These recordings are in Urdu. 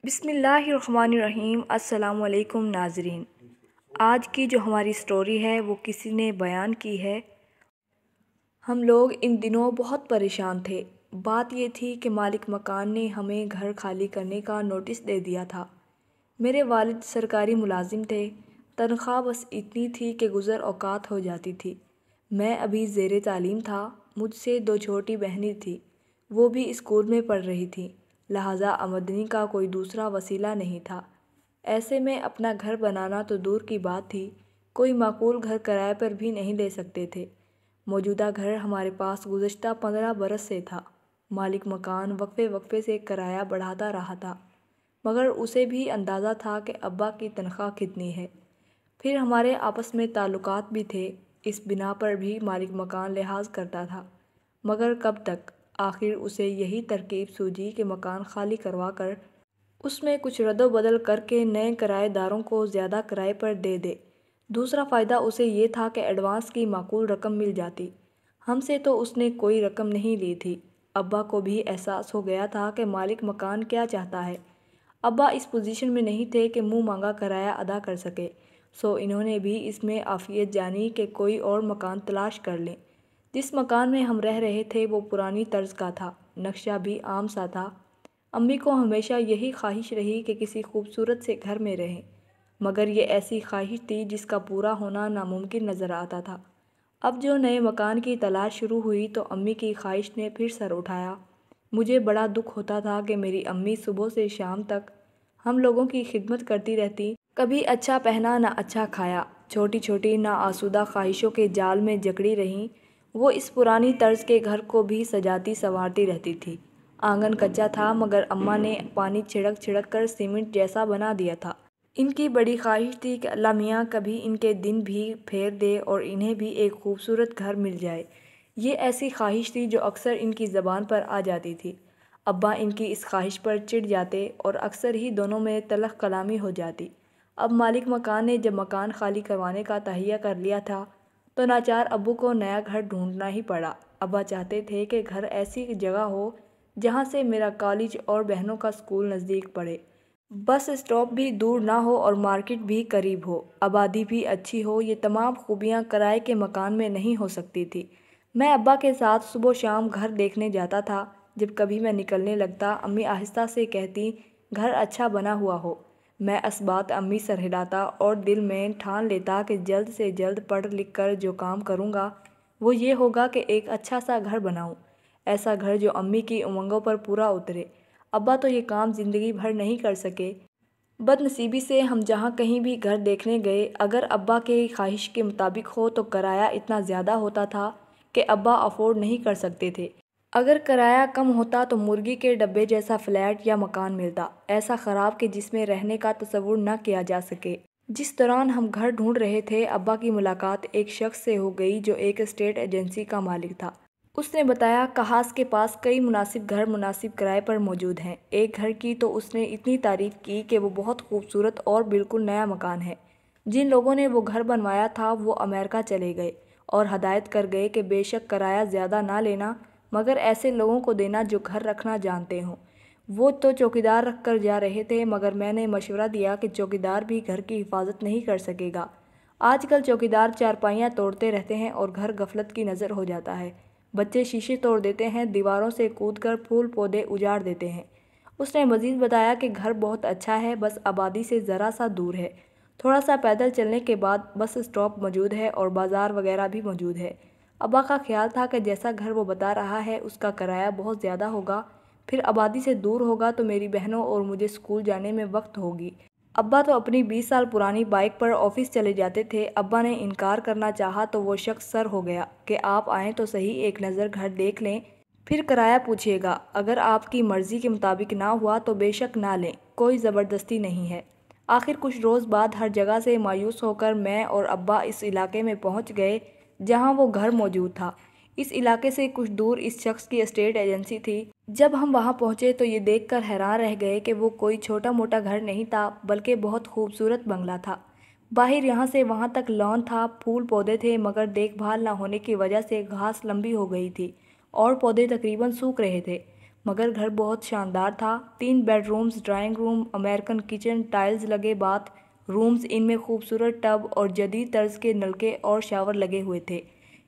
بسم اللہ الرحمن الرحیم۔ السلام علیکم ناظرین، آج کی جو ہماری سٹوری ہے وہ کسی نے بیان کی ہے۔ ہم لوگ ان دنوں بہت پریشان تھے۔ بات یہ تھی کہ مالک مکان نے ہمیں گھر خالی کرنے کا نوٹس دے دیا تھا۔ میرے والد سرکاری ملازم تھے، تنخواہ بس اتنی تھی کہ گزر اوقات ہو جاتی تھی۔ میں ابھی زیر تعلیم تھا، مجھ سے 2 چھوٹی بہنیں تھیں، وہ بھی اسکول میں پڑھ رہی تھیں، لہٰذا آمدنی کا کوئی دوسرا وسیلہ نہیں تھا۔ ایسے میں اپنا گھر بنانا تو دور کی بات تھی، کوئی معقول گھر کرائے پر بھی نہیں لے سکتے تھے۔ موجودہ گھر ہمارے پاس گزشتہ 15 برس سے تھا۔ مالک مکان وقفے وقفے سے کرایہ بڑھاتا رہا تھا، مگر اسے بھی اندازہ تھا کہ ابا کی تنخواہ کتنی ہے۔ پھر ہمارے آپس میں تعلقات بھی تھے، اس بنا پر بھی مالک مکان لحاظ کرتا تھا، مگر کب تک؟ آخر اسے یہی ترکیب سوجھی کہ مکان خالی کروا کر اس میں کچھ رد و بدل کر کے نئے کرایہ داروں کو زیادہ کرائے پر دے دے۔ دوسرا فائدہ اسے یہ تھا کہ ایڈوانس کی معقول رقم مل جاتی۔ ہم سے تو اس نے کوئی رقم نہیں لی تھی۔ ابا کو بھی احساس ہو گیا تھا کہ مالک مکان کیا چاہتا ہے۔ ابا اس پوزیشن میں نہیں تھے کہ منہ مانگا کرایہ ادا کر سکے، سو انہوں نے بھی اس میں عافیت جانی کہ کوئی اور مکان تلاش کر لیں۔ جس مکان میں ہم رہ رہے تھے وہ پرانی طرز کا تھا، نقشہ بھی عام سا تھا۔ امی کو ہمیشہ یہی خواہش رہی کہ کسی خوبصورت سے گھر میں رہیں، مگر یہ ایسی خواہش تھی جس کا پورا ہونا ناممکن نظر آتا تھا۔ اب جو نئے مکان کی تلاش شروع ہوئی تو امی کی خواہش نے پھر سر اٹھایا۔ مجھے بڑا دکھ ہوتا تھا کہ میری امی صبح سے شام تک ہم لوگوں کی خدمت کرتی رہتی، کبھی اچھا پہنا نہ اچھا کھایا، چھوٹی چھوٹی ناآسودہ خواہشوں کے جال میں جکڑی رہیں۔ وہ اس پرانی طرز کے گھر کو بھی سجاتی سنوارتی رہتی تھی۔ آنگن کچا تھا مگر اماں نے پانی چھڑک چھڑک کر سیمنٹ جیسا بنا دیا تھا۔ ان کی بڑی خواہش تھی کہ اللہ میاں کبھی ان کے دن بھی پھیر دے اور انہیں بھی ایک خوبصورت گھر مل جائے۔ یہ ایسی خواہش تھی جو اکثر ان کی زبان پر آ جاتی تھی۔ ابا ان کی اس خواہش پر چڑ جاتے اور اکثر ہی دونوں میں تلخ کلامی ہو جاتی۔ اب مالک مکان نے جب مکان خالی کروانے کا تہیہ کر لیا تھا تو ناچار ابو کو نیا گھر ڈھونڈنا ہی پڑا۔ ابا چاہتے تھے کہ گھر ایسی جگہ ہو جہاں سے میرا کالج اور بہنوں کا اسکول نزدیک پڑے، بس اسٹاپ بھی دور نہ ہو اور مارکیٹ بھی قریب ہو، آبادی بھی اچھی ہو۔ یہ تمام خوبیاں کرائے کے مکان میں نہیں ہو سکتی تھی۔ میں ابا کے ساتھ صبح و شام گھر دیکھنے جاتا تھا۔ جب کبھی میں نکلنے لگتا، امی آہستہ سے کہتی گھر اچھا بنا ہوا ہو۔ میں اس بات امی سر ہلاتا اور دل میں ٹھان لیتا کہ جلد سے جلد پڑھ لکھ کر جو کام کروں گا وہ یہ ہوگا کہ ایک اچھا سا گھر بناؤں، ایسا گھر جو امی کی امنگوں پر پورا اترے۔ ابا تو یہ کام زندگی بھر نہیں کر سکے۔ بد نصیبی سے ہم جہاں کہیں بھی گھر دیکھنے گئے، اگر ابا کے خواہش کے مطابق ہو تو کرایہ اتنا زیادہ ہوتا تھا کہ ابا افورڈ نہیں کر سکتے تھے۔ اگر کرایہ کم ہوتا تو مرغی کے ڈبے جیسا فلیٹ یا مکان ملتا، ایسا خراب کہ جس میں رہنے کا تصور نہ کیا جا سکے۔ جس دوران ہم گھر ڈھونڈ رہے تھے ابا کی ملاقات ایک شخص سے ہو گئی جو ایک اسٹیٹ ایجنسی کا مالک تھا۔ اس نے بتایا کہاس کے پاس کئی مناسب گھر مناسب کرائے پر موجود ہیں۔ ایک گھر کی تو اس نے اتنی تعریف کی کہ وہ بہت خوبصورت اور بالکل نیا مکان ہے۔ جن لوگوں نے وہ گھر بنوایا تھا وہ امریکہ چلے گئے اور ہدایت کر گئے کہ بے شک کرایہ زیادہ نہ لینا، مگر ایسے لوگوں کو دینا جو گھر رکھنا جانتے ہوں۔ وہ تو چوکیدار رکھ کر جا رہے تھے، مگر میں نے مشورہ دیا کہ چوکیدار بھی گھر کی حفاظت نہیں کر سکے گا۔ آج کل چوکیدار چارپائیاں توڑتے رہتے ہیں اور گھر غفلت کی نظر ہو جاتا ہے۔ بچے شیشے توڑ دیتے ہیں، دیواروں سے کود کر پھول پودے اجاڑ دیتے ہیں۔ اس نے مزید بتایا کہ گھر بہت اچھا ہے، بس آبادی سے ذرا سا دور ہے۔ تھوڑا سا پیدل چلنے کے بعد بس اسٹاپ موجود ہے اور بازار وغیرہ بھی موجود ہے۔ ابا کا خیال تھا کہ جیسا گھر وہ بتا رہا ہے اس کا کرایہ بہت زیادہ ہوگا، پھر آبادی سے دور ہوگا تو میری بہنوں اور مجھے اسکول جانے میں وقت ہوگی۔ ابا تو اپنی 20 سال پرانی بائک پر آفس چلے جاتے تھے۔ ابا نے انکار کرنا چاہا تو وہ شخص سر ہو گیا کہ آپ آئیں تو صحیح، ایک نظر گھر دیکھ لیں، پھر کرایہ پوچھیے گا۔ اگر آپ کی مرضی کے مطابق نہ ہوا تو بے شک نہ لیں، کوئی زبردستی نہیں ہے۔ آخر کچھ روز بعد ہر جگہ سے مایوس ہو کر میں اور ابا اس علاقے میں پہنچ گئے جہاں وہ گھر موجود تھا۔ اس علاقے سے کچھ دور اس شخص کی اسٹیٹ ایجنسی تھی۔ جب ہم وہاں پہنچے تو یہ دیکھ کر حیران رہ گئے کہ وہ کوئی چھوٹا موٹا گھر نہیں تھا بلکہ بہت خوبصورت بنگلہ تھا۔ باہر یہاں سے وہاں تک لان تھا، پھول پودے تھے، مگر دیکھ بھال نہ ہونے کی وجہ سے گھاس لمبی ہو گئی تھی اور پودے تقریباً سوکھ رہے تھے۔ مگر گھر بہت شاندار تھا۔ 3 bed rooms, drawing room, American kitchen, tiles لگے باتھ رومز، ان میں خوبصورت ٹب اور جدید طرز کے نلکے اور شاور لگے ہوئے تھے۔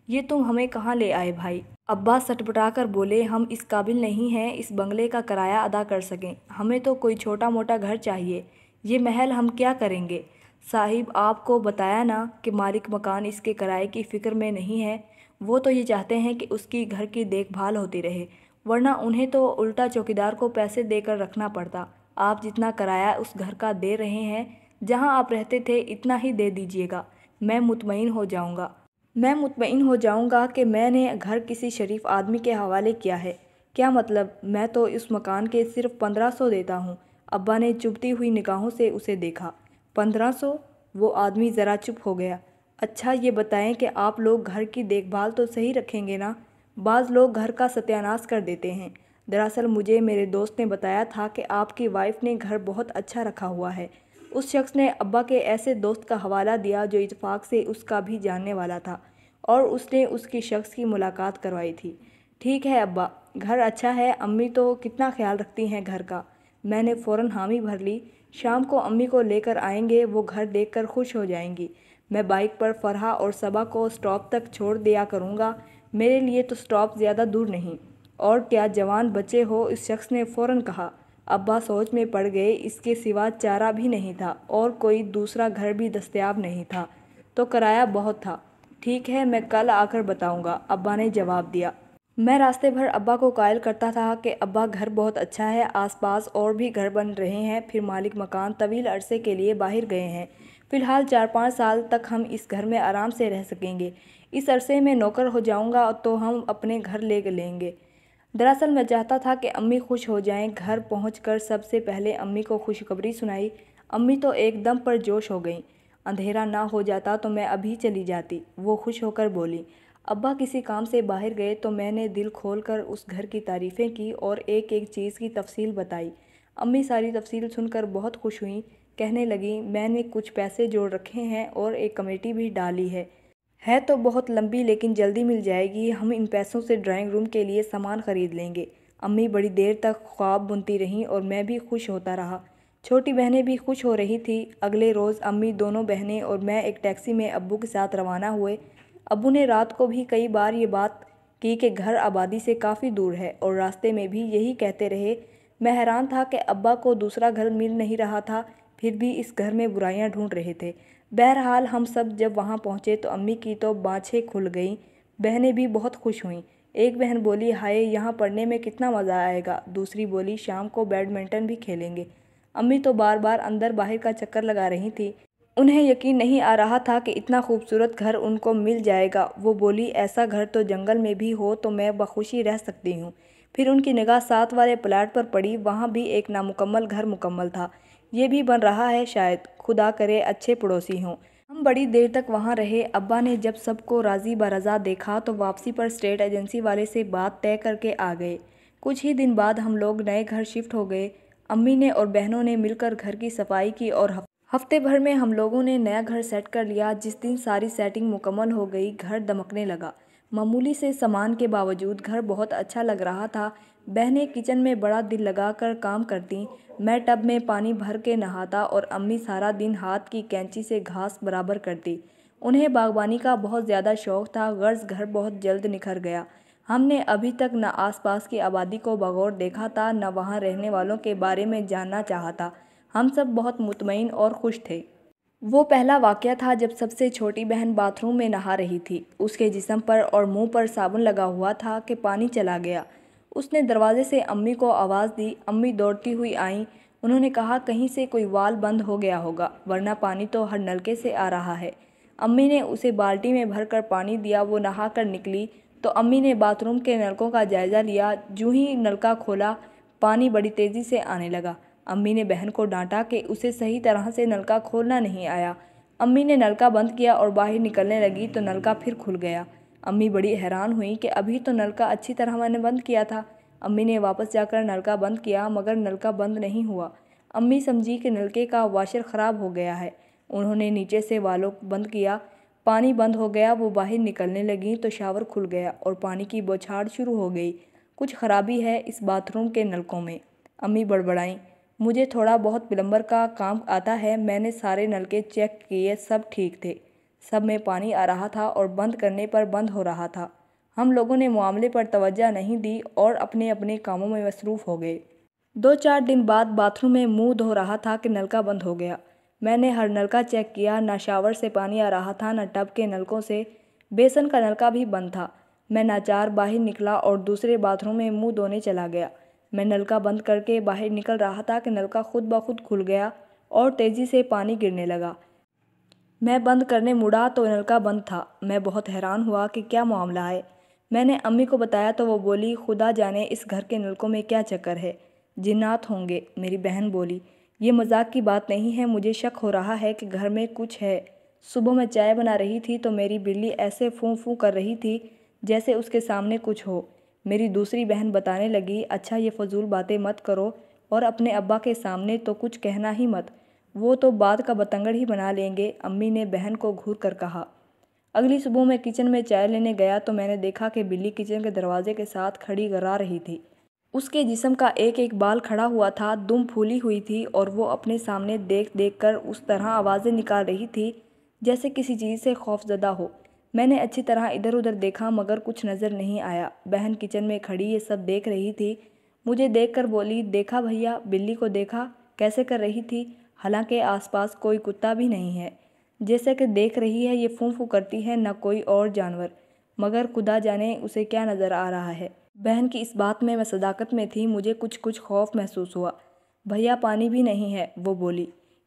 یہ تم ہمیں کہاں لے آئے بھائی؟ ابا سٹپٹا کر بولے، ہم اس قابل نہیں ہیں اس بنگلے کا کرایہ ادا کر سکیں، ہمیں تو کوئی چھوٹا موٹا گھر چاہیے، یہ محل ہم کیا کریں گے؟ صاحب آپ کو بتایا نا کہ مالک مکان اس کے کرائے کی فکر میں نہیں ہے، وہ تو یہ چاہتے ہیں کہ اس کی گھر کی دیکھ بھال ہوتی رہے، ورنہ انہیں تو الٹا چوکیدار کو پیسے دے کر رکھنا پڑتا۔ آپ جتنا کرایہ اس گھر کا دے رہے ہیں، جہاں آپ رہتے تھے اتنا ہی دے دیجیے گا، میں مطمئن ہو جاؤں گا۔ میں مطمئن ہو جاؤں گا کہ میں نے گھر کسی شریف آدمی کے حوالے کیا ہے۔ کیا مطلب؟ میں تو اس مکان کے صرف 1500 دیتا ہوں۔ ابا نے چبھتی ہوئی نگاہوں سے اسے دیکھا۔ 1500؟ وہ آدمی ذرا چپ ہو گیا۔ اچھا یہ بتائیں کہ آپ لوگ گھر کی دیکھ بھال تو صحیح رکھیں گے نا؟ بعض لوگ گھر کا ستیہ ناش کر دیتے ہیں۔ دراصل مجھے میرے دوست نے بتایا تھا کہ آپ کی وائف نے گھر بہت اچھا رکھا ہوا ہے۔ اس شخص نے ابا کے ایسے دوست کا حوالہ دیا جو اتفاق سے اس کا بھی جاننے والا تھا، اور اس نے اس کی شخص کی ملاقات کروائی تھی۔ ٹھیک ہے ابا، گھر اچھا ہے، امی تو کتنا خیال رکھتی ہیں گھر کا؟ میں نے فوراً حامی بھر لی۔ شام کو امی کو لے کر آئیں گے، وہ گھر دیکھ کر خوش ہو جائیں گی۔ میں بائک پر فرحہ اور صبا کو اسٹاپ تک چھوڑ دیا کروں گا، میرے لیے تو اسٹاپ زیادہ دور نہیں۔ اور کیا جوان بچے ہو؟ اس شخص نے فوراً کہا۔ ابا سوچ میں پڑ گئے، اس کے سوا چارہ بھی نہیں تھا اور کوئی دوسرا گھر بھی دستیاب نہیں تھا، تو کرایہ بہت تھا۔ ٹھیک ہے، میں کل آ کر بتاؤں گا، ابا نے جواب دیا۔ میں راستے بھر ابا کو قائل کرتا تھا کہ ابا گھر بہت اچھا ہے، آس پاس اور بھی گھر بن رہے ہیں، پھر مالک مکان طویل عرصے کے لیے باہر گئے ہیں، فی الحال 4-5 سال تک ہم اس گھر میں آرام سے رہ سکیں گے، اس عرصے میں نوکر ہو جاؤں گا تو ہم اپنے گھر لے لیں گے۔ دراصل میں چاہتا تھا کہ امی خوش ہو جائیں۔ گھر پہنچ کر سب سے پہلے امی کو خوشخبری سنائی۔ امی تو ایک دم پر جوش ہو گئیں۔ اندھیرا نہ ہو جاتا تو میں ابھی چلی جاتی، وہ خوش ہو کر بولی۔ ابا کسی کام سے باہر گئے تو میں نے دل کھول کر اس گھر کی تعریفیں کی اور ایک ایک چیز کی تفصیل بتائی۔ امی ساری تفصیل سن کر بہت خوش ہوئیں، کہنے لگیں، میں نے کچھ پیسے جوڑ رکھے ہیں اور ایک کمیٹی بھی ڈالی ہے تو بہت لمبی لیکن جلدی مل جائے گی، ہم ان پیسوں سے ڈرائنگ روم کے لیے سامان خرید لیں گے۔ امی بڑی دیر تک خواب بنتی رہیں اور میں بھی خوش ہوتا رہا۔ چھوٹی بہنیں بھی خوش ہو رہی تھیں۔ اگلے روز امی، دونوں بہنیں اور میں ایک ٹیکسی میں ابو کے ساتھ روانہ ہوئے۔ ابو نے رات کو بھی کئی بار یہ بات کی کہ گھر آبادی سے کافی دور ہے، اور راستے میں بھی یہی کہتے رہے۔ میں حیران تھا کہ ابا کو دوسرا گھر مل نہیں رہا تھا، پھر بھی اس گھر میں برائیاں ڈھونڈ رہے تھے۔ بہرحال ہم سب جب وہاں پہنچے تو امی کی تو بانچھیں کھل گئیں، بہنیں بھی بہت خوش ہوئیں۔ ایک بہن بولی، ہائے یہاں پڑھنے میں کتنا مزہ آئے گا، دوسری بولی، شام کو بیڈمنٹن بھی کھیلیں گے۔ امی تو بار بار اندر باہر کا چکر لگا رہی تھیں، انہیں یقین نہیں آ رہا تھا کہ اتنا خوبصورت گھر ان کو مل جائے گا۔ وہ بولی، ایسا گھر تو جنگل میں بھی ہو تو میں بخوشی رہ سکتی ہوں۔ پھر ان کی نگاہ ساتھ والے پلاٹ پر پڑی، وہاں بھی ایک نامکمل گھر مکمل تھا۔ یہ بھی بن رہا ہے شاید، خدا کرے اچھے پڑوسی ہوں۔ ہم بڑی دیر تک وہاں رہے۔ ابا نے جب سب کو راضی برضا دیکھا تو واپسی پر اسٹیٹ ایجنسی والے سے بات طے کر کے آ گئے۔ کچھ ہی دن بعد ہم لوگ نئے گھر شفٹ ہو گئے۔ امی نے اور بہنوں نے مل کر گھر کی صفائی کی اور ہفتے بھر میں ہم لوگوں نے نیا گھر سیٹ کر لیا۔ جس دن ساری سیٹنگ مکمل ہو گئی، گھر دمکنے لگا۔ معمولی سے سامان کے باوجود گھر بہت اچھا لگ رہا تھا۔ بہنیں کچن میں بڑا دل لگا کر کام کرتیں، میں ٹب میں پانی بھر کے نہاتا اور امی سارا دن ہاتھ کی کینچی سے گھاس برابر کرتی۔ انہیں باغبانی کا بہت زیادہ شوق تھا، غرض گھر بہت جلد نکھر گیا۔ ہم نے ابھی تک نہ آس پاس کی آبادی کو بغور دیکھا تھا، نہ وہاں رہنے والوں کے بارے میں جاننا چاہا تھا۔ ہم سب بہت مطمئن اور خوش تھے۔ وہ پہلا واقعہ تھا جب سب سے چھوٹی بہن باتھ روم میں نہا رہی تھی۔ اس کے جسم پر اور منہ پر صابن لگا ہوا تھا کہ پانی چلا گیا۔ اس نے دروازے سے امی کو آواز دی۔ امی دوڑتی ہوئی آئیں۔ انہوں نے کہا، کہیں سے کوئی وال بند ہو گیا ہوگا، ورنہ پانی تو ہر نلکے سے آ رہا ہے۔ امی نے اسے بالٹی میں بھر کر پانی دیا۔ وہ نہا کر نکلی تو امی نے باتھ روم کے نلکوں کا جائزہ لیا۔ جوں ہی نلکا کھولا، پانی بڑی تیزی سے آنے لگا۔ امی نے بہن کو ڈانٹا کہ اسے صحیح طرح سے نلکا کھولنا نہیں آیا۔ امی نے نلکا بند کیا اور باہر نکلنے لگی تو نلکا پھر کھل گیا۔ امی بڑی حیران ہوئیں کہ ابھی تو نلکا اچھی طرح میں نے بند کیا تھا۔ امی نے واپس جا کر نلکا بند کیا، مگر نلکا بند نہیں ہوا۔ امی سمجھی کہ نلکے کا واشر خراب ہو گیا ہے۔ انہوں نے نیچے سے والو بند کیا، پانی بند ہو گیا۔ وہ باہر نکلنے لگیں تو شاور کھل گیا اور پانی کی بوچھاڑ شروع ہو گئی۔ کچھ خرابی ہے اس باتھ روم کے نلکوں میں۔ امی بڑبڑائیں، مجھے تھوڑا بہت پلمبر کا کام آتا ہے، میں نے سارے نلکے چیک کیے، سب ٹھیک تھے، سب میں پانی آ رہا تھا اور بند کرنے پر بند ہو رہا تھا۔ ہم لوگوں نے معاملے پر توجہ نہیں دی اور اپنے اپنے کاموں میں مصروف ہو گئے۔ 2-4 دن بعد باتھ روم میں منہ دھو رہا تھا کہ نلکا بند ہو گیا۔ میں نے ہر نلکا چیک کیا، نہ شاور سے پانی آ رہا تھا، نہ ٹب کے نلکوں سے، بیسن کا نلکا بھی بند تھا۔ میں ناچار باہر نکلا اور دوسرے باتھ روم میں منہ دھونے چلا گیا۔ میں نلکا بند کر کے باہر نکل رہا تھا کہ نلکا خود بخود کھل گیا اور تیزی سے پانی گرنے لگا۔ میں بند کرنے مڑا تو نلکا بند تھا۔ میں بہت حیران ہوا کہ کیا معاملہ ہے۔ میں نے امی کو بتایا تو وہ بولی، خدا جانے اس گھر کے نلکوں میں کیا چکر ہے، جنات ہوں گے۔ میری بہن بولی، یہ مذاق کی بات نہیں ہے، مجھے شک ہو رہا ہے کہ گھر میں کچھ ہے۔ صبح میں چائے بنا رہی تھی تو میری بلی ایسے فوں فوں کر رہی تھی جیسے اس کے سامنے کچھ ہو۔ میری دوسری بہن بتانے لگی، اچھا یہ فضول باتیں مت کرو اور اپنے ابا کے سامنے تو کچھ کہنا ہی مت، وہ تو بات کا بتنگڑ ہی بنا لیں گے، امی نے بہن کو گھور کر کہا۔ اگلی صبح میں کچن میں چائے لینے گیا تو میں نے دیکھا کہ بلی کچن کے دروازے کے ساتھ کھڑی گرا رہی تھی۔ اس کے جسم کا ایک ایک بال کھڑا ہوا تھا، دم پھولی ہوئی تھی اور وہ اپنے سامنے دیکھ دیکھ کر اس طرح آوازیں نکال رہی تھی جیسے کسی چیز سے خوف زدہ ہو۔ میں نے اچھی طرح ادھر ادھر دیکھا مگر کچھ نظر نہیں آیا۔ بہن کچن میں کھڑی یہ سب دیکھ رہی تھی، مجھے دیکھ کر بولی، دیکھا بھیا، بلی کو دیکھا کیسے کر رہی تھی، حالانکہ آس پاس کوئی کتا بھی نہیں ہے، جیسے کہ دیکھ رہی ہے یہ فوں فوں کرتی ہے، نہ کوئی اور جانور، مگر خدا جانے اسے کیا نظر آ رہا ہے۔ بہن کی اس بات میں صداقت میں تھی، مجھے کچھ خوف محسوس ہوا۔ بھیا پانی بھی نہیں ہے، وہ بولی۔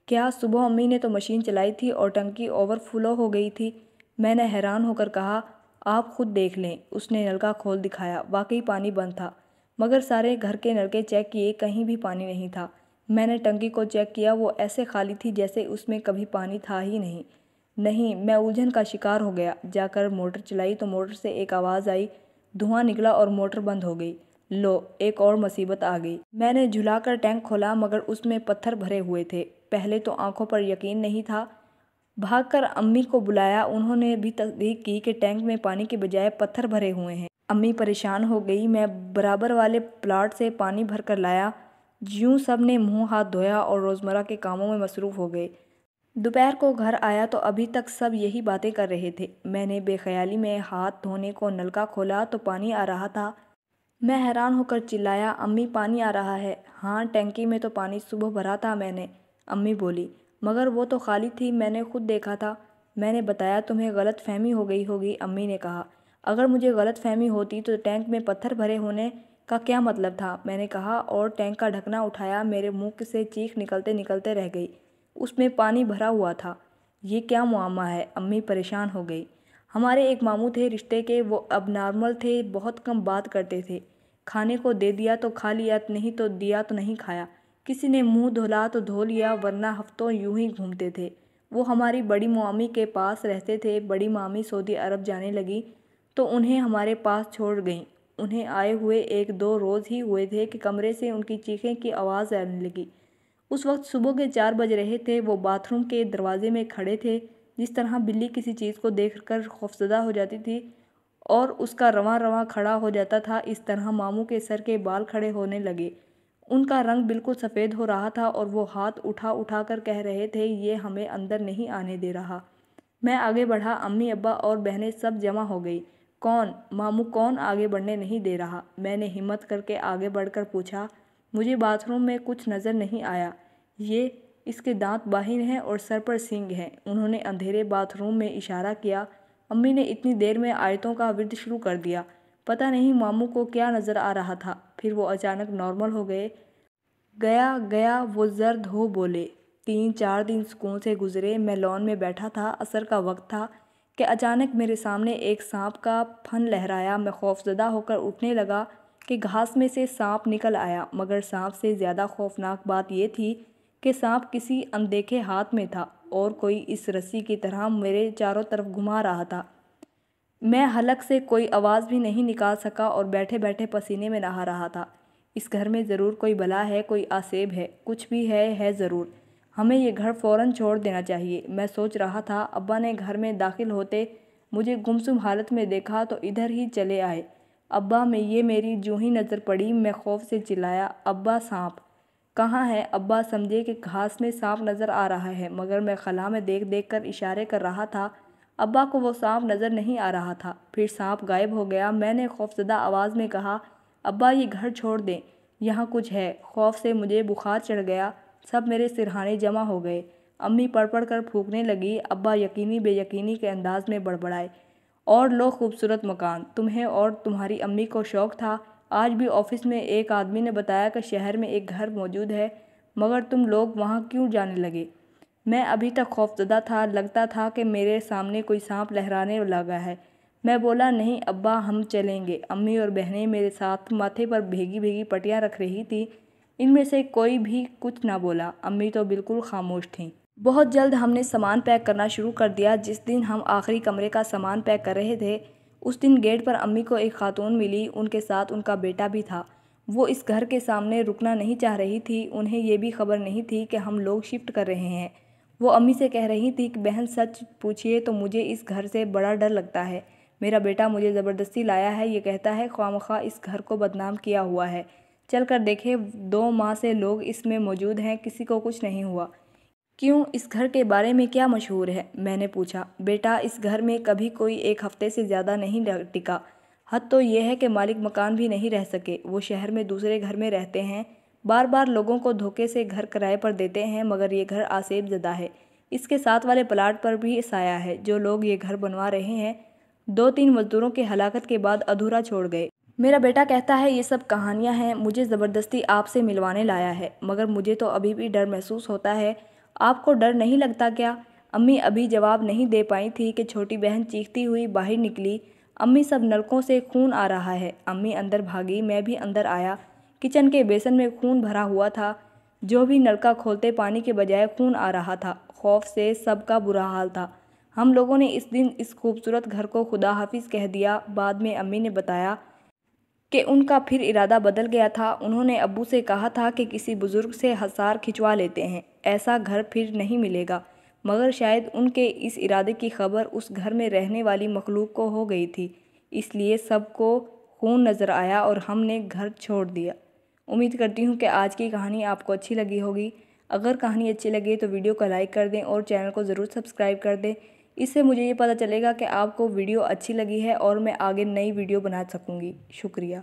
کیا صبح امی نے تو مشین چلائی تھی اور ٹنکی اوور فلو ہو گئی تھی؟ میں نے حیران ہو کر کہا، آپ خود دیکھ لیں۔ اس نے نلکا کھول دکھایا، واقعی پانی بند تھا، مگر سارے گھر کے نلکے چیک کیے، کہیں بھی پانی نہیں تھا۔ میں نے ٹنکی کو چیک کیا، وہ ایسے خالی تھی جیسے اس میں کبھی پانی تھا ہی نہیں۔ میں الجھن کا شکار ہو گیا۔ جا کر موٹر چلائی تو موٹر سے ایک آواز آئی، دھواں نکلا اور موٹر بند ہو گئی۔ لو، ایک اور مصیبت آ گئی۔ میں نے جھلا کر ٹینک کھولا مگر اس میں پتھر بھرے ہوئے تھے۔ پہلے تو آنکھوں پر یقین نہیں تھا، بھاگ کر امی کو بلایا، انہوں نے بھی تصدیق کی کہ ٹینک میں پانی کے بجائے پتھر بھرے ہوئے ہیں۔ امی پریشان ہو گئی۔ میں برابر والے پلاٹ سے پانی بھر کر لایا۔ یوں سب نے منہ ہاتھ دھویا اور روزمرہ کے کاموں میں مصروف ہو گئے۔ دوپہر کو گھر آیا تو ابھی تک سب یہی باتیں کر رہے تھے۔ میں نے بے خیالی میں ہاتھ دھونے کو نلکا کھولا تو پانی آ رہا تھا۔ میں حیران ہو کر چلایا، امی پانی آ رہا ہے۔ ہاں، ٹینکی میں تو پانی صبح بھرا تھا میں نے، امی بولی، مگر وہ تو خالی تھی، میں نے خود دیکھا تھا۔ میں نے بتایا، تمہیں غلط فہمی ہو گئی ہوگی، امی نے کہا۔ اگر مجھے غلط فہمی ہوتی تو ٹینک میں پتھر بھرے ہونے کا کیا مطلب تھا، میں نے کہا اور ٹینک کا ڈھکنا اٹھایا۔ میرے منہ سے چیخ نکلتے نکلتے رہ گئی، اس میں پانی بھرا ہوا تھا۔ یہ کیا معمہ ہے، امی پریشان ہو گئی۔ ہمارے ایک ماموں تھے رشتے کے، وہ اب نارمل تھے، بہت کم بات کرتے تھے، کھانے کو دے دیا تو کھا لیا، نہیں تو دیا تو نہیں کھایا، کسی نے منہ دھولا تو دھو لیا، ورنہ ہفتوں یوں ہی گھومتے تھے۔ وہ ہماری بڑی مامی کے پاس رہتے تھے۔ بڑی مامی سعودی عرب جانے لگی تو انہیں ہمارے پاس چھوڑ گئیں۔ انہیں آئے ہوئے 1-2 روز ہی ہوئے تھے کہ کمرے سے ان کی چیخیں کی آواز آنے لگی۔ اس وقت صبح کے 4 بج رہے تھے۔ وہ باتھ روم کے دروازے میں کھڑے تھے، جس طرح بلی کسی چیز کو دیکھ کر خوفزدہ ہو جاتی تھی اور اس کا رواں رواں کھڑا ہو جاتا تھا، اس طرح ماموں کے سر کے بال کھڑے ہونے لگے۔ ان کا رنگ بالکل سفید ہو رہا تھا اور وہ ہاتھ اٹھا اٹھا کر کہہ رہے تھے، یہ ہمیں اندر نہیں آنے دے رہا۔ میں آگے بڑھا، امی ابا اور بہنیں سب جمع ہو گئی۔ کون؟ ماموں، کون آگے بڑھنے نہیں دے رہا؟ میں نے ہمت کر کے آگے بڑھ کر پوچھا۔ مجھے باتھ روم میں کچھ نظر نہیں آیا۔ یہ، اس کے دانت باہر ہیں اور سر پر سینگ ہیں، انہوں نے اندھیرے باتھ روم میں اشارہ کیا۔ امی نے اتنی دیر میں آیتوں کا ورد شروع کر دیا۔ پتہ نہیں ماموں کو کیا نظر آ رہا تھا، پھر وہ اچانک نارمل ہو گئے۔ گیا وہ زرد ہو بولے۔ 3-4 دن سکون سے گزرے۔ میں لان میں بیٹھا تھا، عصر کا وقت تھا کہ اچانک میرے سامنے ایک سانپ کا پھن لہرایا۔ میں خوفزدہ ہو کر اٹھنے لگا کہ گھاس میں سے سانپ نکل آیا، مگر سانپ سے زیادہ خوفناک بات یہ تھی کہ سانپ کسی اندیکھے ہاتھ میں تھا اور کوئی اس رسی کی طرح میرے چاروں طرف گھما رہا تھا۔ میں حلق سے کوئی آواز بھی نہیں نکال سکا اور بیٹھے بیٹھے پسینے میں نہا رہا تھا۔ اس گھر میں ضرور کوئی بلا ہے، کوئی آسیب ہے، کچھ بھی ہے ضرور، ہمیں یہ گھر فوراً چھوڑ دینا چاہیے، میں سوچ رہا تھا۔ ابا نے گھر میں داخل ہوتے مجھے گمسم حالت میں دیکھا تو ادھر ہی چلے آئے۔ ابا میں یہ میری جوں ہی نظر پڑی میں خوف سے چلایا، ابا سانپ! کہاں ہے؟ ابا سمجھے کہ گھاس میں سانپ نظر آ رہا ہے، مگر میں خلا میں دیکھ دیکھ کر اشارے کر رہا تھا۔ ابا کو وہ سانپ نظر نہیں آ رہا تھا۔ پھر سانپ غائب ہو گیا۔ میں نے خوفزدہ آواز میں کہا، ابا یہ گھر چھوڑ دیں، یہاں کچھ ہے۔ خوف سے مجھے بخار چڑھ گیا، سب میرے سرہانے جمع ہو گئے۔ امی پڑھ پڑھ کر پھونکنے لگی۔ ابا یقینی بے یقینی کے انداز میں بڑبڑائے، اور لو خوبصورت مکان! تمہیں اور تمہاری امی کو شوق تھا۔ آج بھی آفس میں ایک آدمی نے بتایا کہ شہر میں ایک گھر موجود ہے، مگر تم لوگ وہاں کیوں جانے لگے؟ میں ابھی تک خوفزدہ تھا، لگتا تھا کہ میرے سامنے کوئی سانپ لہرانے لگا ہے۔ میں بولا، نہیں ابا، ہم چلیں گے۔ امی اور بہنیں میرے ساتھ ماتھے پر بھیگی بھیگی پٹیاں رکھ رہی تھیں۔ ان میں سے کوئی بھی کچھ نہ بولا۔ امی تو بالکل خاموش تھیں۔ بہت جلد ہم نے سامان پیک کرنا شروع کر دیا۔ جس دن ہم آخری کمرے کا سامان پیک کر رہے تھے، اس دن گیٹ پر امی کو ایک خاتون ملی، ان کے ساتھ ان کا بیٹا بھی تھا۔ وہ اس گھر کے سامنے رکنا نہیں چاہ رہی تھی۔ انہیں یہ بھی خبر نہیں تھی کہ ہم لوگ شفٹ کر رہے ہیں۔ وہ امی سے کہہ رہی تھی کہ بہن سچ پوچھیے تو مجھے اس گھر سے بڑا ڈر لگتا ہے۔ میرا بیٹا مجھے زبردستی لایا ہے، یہ کہتا ہے خواہ اس گھر کو بدنام کیا ہوا ہے۔ چل کر دیکھے، 2 ماہ سے لوگ اس میں موجود ہیں، کسی کو کچھ نہیں ہوا۔ کیوں، اس گھر کے بارے میں کیا مشہور ہے؟ میں نے پوچھا۔ بیٹا، اس گھر میں کبھی کوئی 1 ہفتے سے زیادہ نہیں ٹکا۔ حد تو یہ ہے کہ مالک مکان بھی نہیں رہ سکے۔ وہ شہر میں دوسرے گھر میں رہتے ہیں، بار بار لوگوں کو دھوکے سے گھر کرائے پر دیتے ہیں، مگر یہ گھر آسیب زدہ ہے۔ اس کے ساتھ والے پلاٹ پر بھی سایہ ہے۔ جو لوگ یہ گھر بنوا رہے ہیں 2-3 مزدوروں کی ہلاکت کے بعد ادھورا چھوڑ گئے۔ میرا بیٹا کہتا ہے یہ سب کہانیاں ہیں، مجھے زبردستی آپ سے ملوانے لایا ہے، مگر مجھے تو ابھی بھی ڈر محسوس ہوتا ہے۔ آپ کو ڈر نہیں لگتا کیا؟ امی ابھی جواب نہیں دے پائی تھی کہ چھوٹی بہن چیختی ہوئی باہر نکلی، امی سب نلکوں سے خون آ رہا ہے۔ امی اندر بھاگی، میں بھی اندر آیا۔ کچن کے بیسن میں خون بھرا ہوا تھا، جو بھی نلکا کھولتے پانی کے بجائے خون آ رہا تھا۔ خوف سے سب کا برا حال تھا۔ ہم لوگوں نے اس دن اس خوبصورت گھر کو خدا حافظ کہہ دیا۔ بعد میں امی نے بتایا کہ ان کا پھر ارادہ بدل گیا تھا۔ انہوں نے ابو سے کہا تھا کہ کسی بزرگ سے حصار کھنچوا لیتے ہیں، ایسا گھر پھر نہیں ملے گا، مگر شاید ان کے اس ارادے کی خبر اس گھر میں رہنے والی مخلوق کو ہو گئی تھی، اس لیے سب کو خون نظر آیا اور ہم نے گھر چھوڑ دیا۔ امید کرتی ہوں کہ آج کی کہانی آپ کو اچھی لگی ہوگی۔ اگر کہانی اچھی لگے تو ویڈیو کو لائک کر دیں اور چینل کو ضرور سبسکرائب کر دیں۔ اس سے مجھے یہ پتہ چلے گا کہ آپ کو ویڈیو اچھی لگی ہے اور میں آگے نئی ویڈیو بنا سکوں گی۔ شکریہ۔